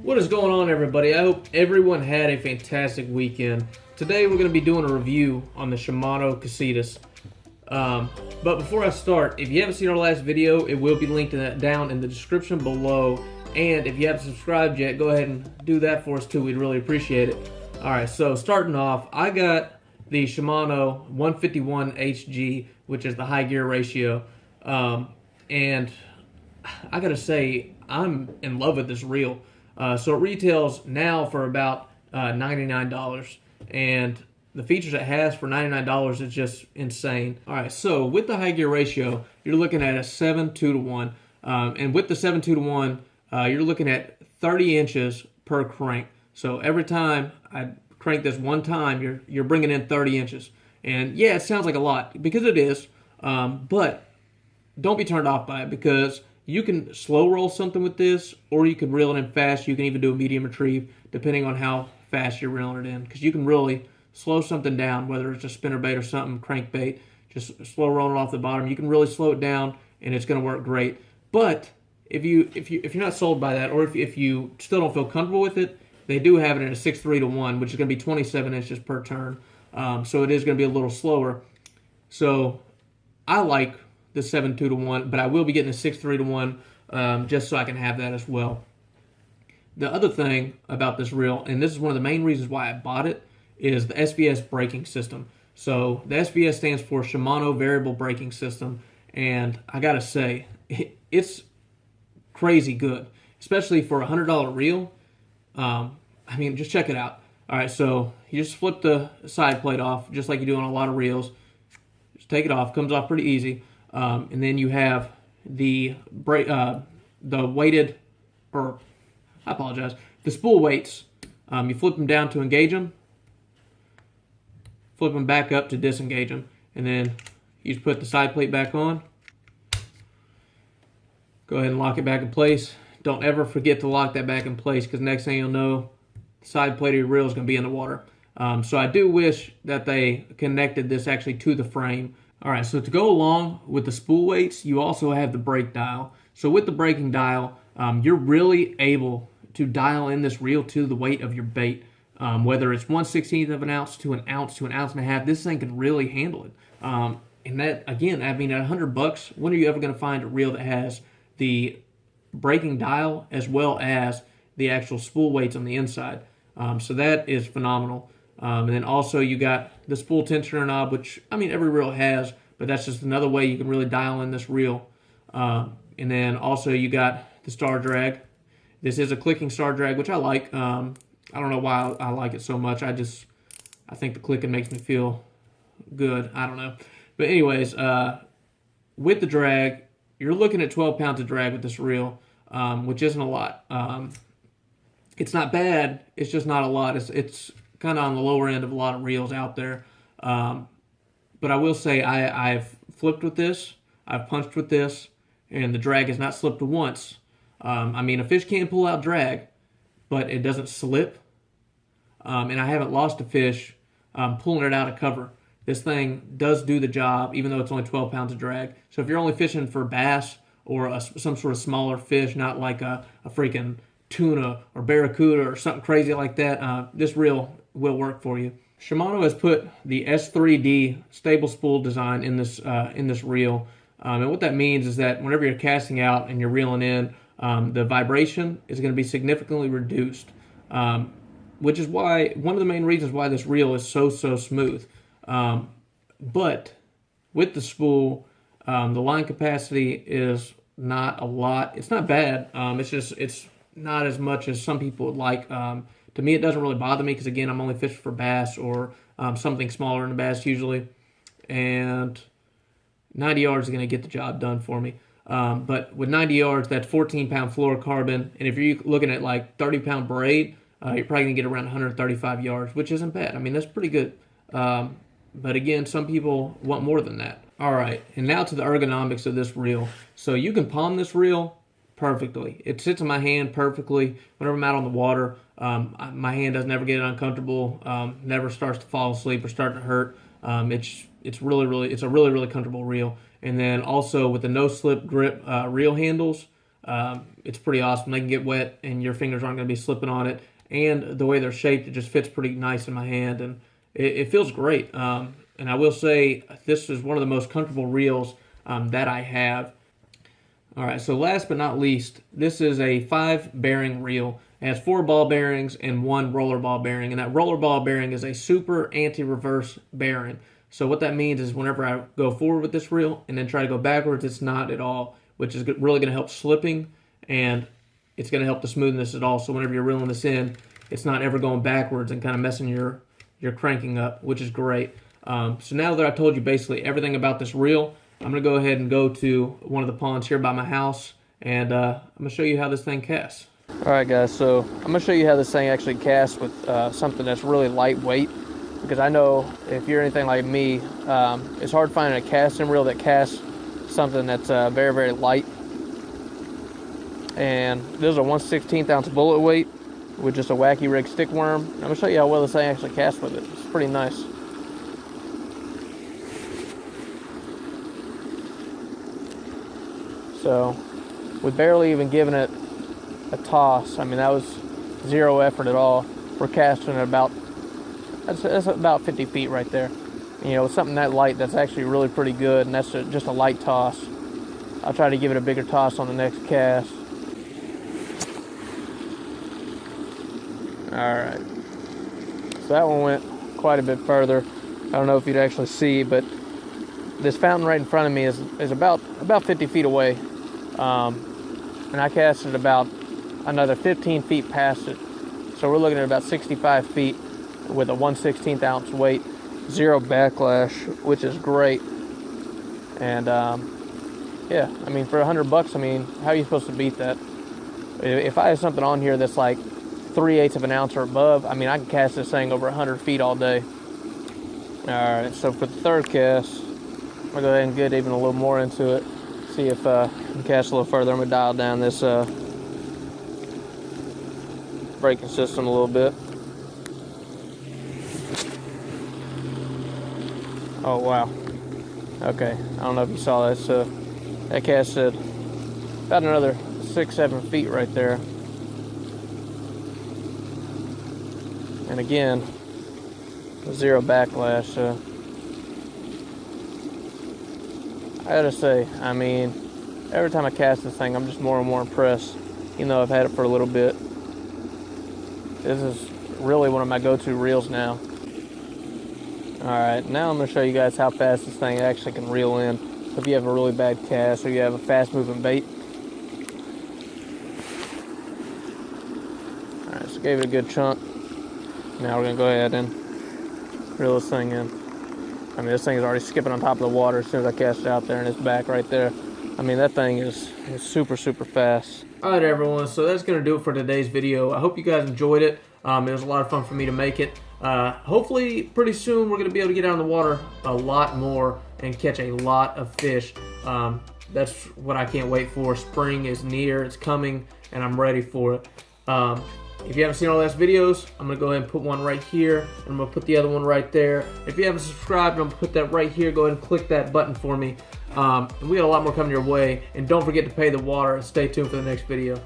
What is going on, everybody? I hope everyone had a fantastic weekend. Today we're going to be doing a review on the Shimano Casitas. But before I start, if you haven't seen our last video, it will be linked down in the description below. And if you haven't subscribed yet, go ahead and do that for us too. We'd really appreciate it. Alright, so starting off, I got the Shimano 151 HG, which is the high gear ratio. And I gotta say, I'm in love with this reel. So it retails now for about $99, and the features it has for $99 is just insane. All right, so with the high gear ratio, you're looking at a 7.2 to 1, and with the 7.2 to 1, you're looking at 30 inches per crank. So every time I crank this one time, you're bringing in 30 inches, and yeah, it sounds like a lot because it is, but don't be turned off by it because you can slow roll something with this, or you can reel it in fast. You can even do a medium retrieve, depending on how fast you're reeling it in. Because you can really slow something down, whether it's a spinnerbait or something, crankbait, just slow rolling it off the bottom. You can really slow it down, and it's going to work great. But if you're not sold by that, or if you still don't feel comfortable with it, they do have it in a 6.3 to 1, which is going to be 27 inches per turn. So it is going to be a little slower. So I like the 7.2 to 1, but I will be getting a 6.3 to 1 just so I can have that as well. The other thing about this reel, and this is one of the main reasons why I bought it, is the Sps Braking System. So the SPS stands for Shimano Variable Braking System, and I gotta say, it's crazy good, especially for a $100 reel. I mean, just check it out. All right, so you just flip the side plate off, just like you do on a lot of reels. Just take it off, comes off pretty easy. And then you have the weighted, or I apologize, the spool weights. You flip them down to engage them, flip them back up to disengage them, and then you just put the side plate back on. Go ahead and lock it back in place. Don't ever forget to lock that back in place, because next thing you'll know, the side plate of your reel is going to be in the water. So I do wish that they connected this actually to the frame. All right, so to go along with the spool weights, you also have the brake dial. So with the braking dial, you're really able to dial in this reel to the weight of your bait. Whether it's 1/16 of an ounce to an ounce and a half, this thing can really handle it. And that, again, I mean, at $100, when are you ever going to find a reel that has the braking dial as well as the actual spool weights on the inside? So that is phenomenal. And then also you got the spool tensioner knob, which, I mean, every reel has, but that's just another way you can really dial in this reel. And then also you got the star drag. This is a clicking star drag, which I like. I don't know why I like it so much. I think the clicking makes me feel good. I don't know. But anyways, with the drag, you're looking at 12 pounds of drag with this reel, which isn't a lot. It's not bad. It's just not a lot. It's kind of on the lower end of a lot of reels out there. But I will say I've flipped with this, I've punched with this, and the drag has not slipped once. I mean, a fish can pull out drag, but it doesn't slip. And I haven't lost a fish pulling it out of cover. This thing does do the job, even though it's only 12 pounds of drag. So if you're only fishing for bass or some sort of smaller fish, not like a freaking tuna or barracuda or something crazy like that, this reel will work for you. Shimano has put the S3D stable spool design in this reel, and what that means is that whenever you're casting out and you're reeling in, the vibration is going to be significantly reduced, which is why one of the main reasons why this reel is so smooth. But with the spool, the line capacity is not a lot. It's not bad. It's not as much as some people would like. To me, it doesn't really bother me because, again, I'm only fishing for bass or something smaller than a bass usually. And 90 yards is going to get the job done for me. But with 90 yards, that's 14-pound fluorocarbon. And if you're looking at like 30-pound braid, you're probably going to get around 135 yards, which isn't bad. I mean, that's pretty good. But again, some people want more than that. All right, and now to the ergonomics of this reel. So you can palm this reel perfectly. It sits in my hand perfectly. Whenever I'm out on the water, my hand doesn't ever get uncomfortable, never starts to fall asleep or start to hurt. It's a really comfortable reel. And then also with the no slip grip reel handles, It's pretty awesome. They can get wet and your fingers aren't going to be slipping on it. And the way they're shaped, it just fits pretty nice in my hand, and it feels great. And I will say this is one of the most comfortable reels that I have. All right, so last but not least, this is a 5-bearing reel. It has 4 ball bearings and 1 roller ball bearing, and that roller ball bearing is a super anti-reverse bearing. So what that means is whenever I go forward with this reel and then try to go backwards, it's not at all, which is really going to help slipping, and it's going to help the smoothness at all. So whenever you're reeling this in, it's not ever going backwards and kind of messing your cranking up, which is great. So now that I've told you basically everything about this reel, I'm going to go ahead and go to one of the ponds here by my house, and I'm going to show you how this thing casts. All right, guys, so I'm going to show you how this thing actually casts with something that's really lightweight, because I know if you're anything like me, it's hard finding a casting reel that casts something that's very, very light. And this is a 1/16 ounce bullet weight with just a wacky rig stick worm. I'm going to show you how well this thing actually casts with it. It's pretty nice. So, with barely even giving it a toss, I mean, that was 0 effort at all. We're casting at about, that's about 50 feet right there. You know, something that light, that's actually really pretty good, and that's just a light toss. I'll try to give it a bigger toss on the next cast. Alright, so that one went quite a bit further. I don't know if you'd actually see, but this fountain right in front of me is about 50 feet away. And I casted about another 15 feet past it. So we're looking at about 65 feet with a 1/16 ounce weight, 0 backlash, which is great. And yeah, I mean, for $100, I mean, how are you supposed to beat that? If I have something on here that's like 3/8 of an ounce or above, I mean, I can cast this thing over 100 feet all day. Alright, so for the third cast, I'm going to go ahead and get even a little more into it. See if I can cast a little further. I'm going to dial down this braking system a little bit. Oh, wow. Okay, I don't know if you saw that. So that casted about another 6-7 feet right there. And again, 0 backlash. So I gotta say, I mean, every time I cast this thing, I'm just more and more impressed. Even though I've had it for a little bit, this is really one of my go-to reels now. Alright, now I'm going to show you guys how fast this thing actually can reel in. So if you have a really bad cast or you have a fast-moving bait. Alright, so gave it a good chunk. Now we're going to go ahead and reel this thing in. I mean, this thing is already skipping on top of the water as soon as I cast it out there, and it's back right there. I mean, that thing is super, super fast. Alright, everyone, so that's going to do it for today's video. I hope you guys enjoyed it. It was a lot of fun for me to make it. Hopefully, pretty soon, we're going to be able to get out in the water a lot more and catch a lot of fish. That's what I can't wait for. Spring is near, it's coming, and I'm ready for it. If you haven't seen our last videos, I'm going to go ahead and put one right here, and I'm going to put the other one right there. If you haven't subscribed, I'm going to put that right here. Go ahead and click that button for me. And we got a lot more coming your way. And don't forget to pay the water, and stay tuned for the next video.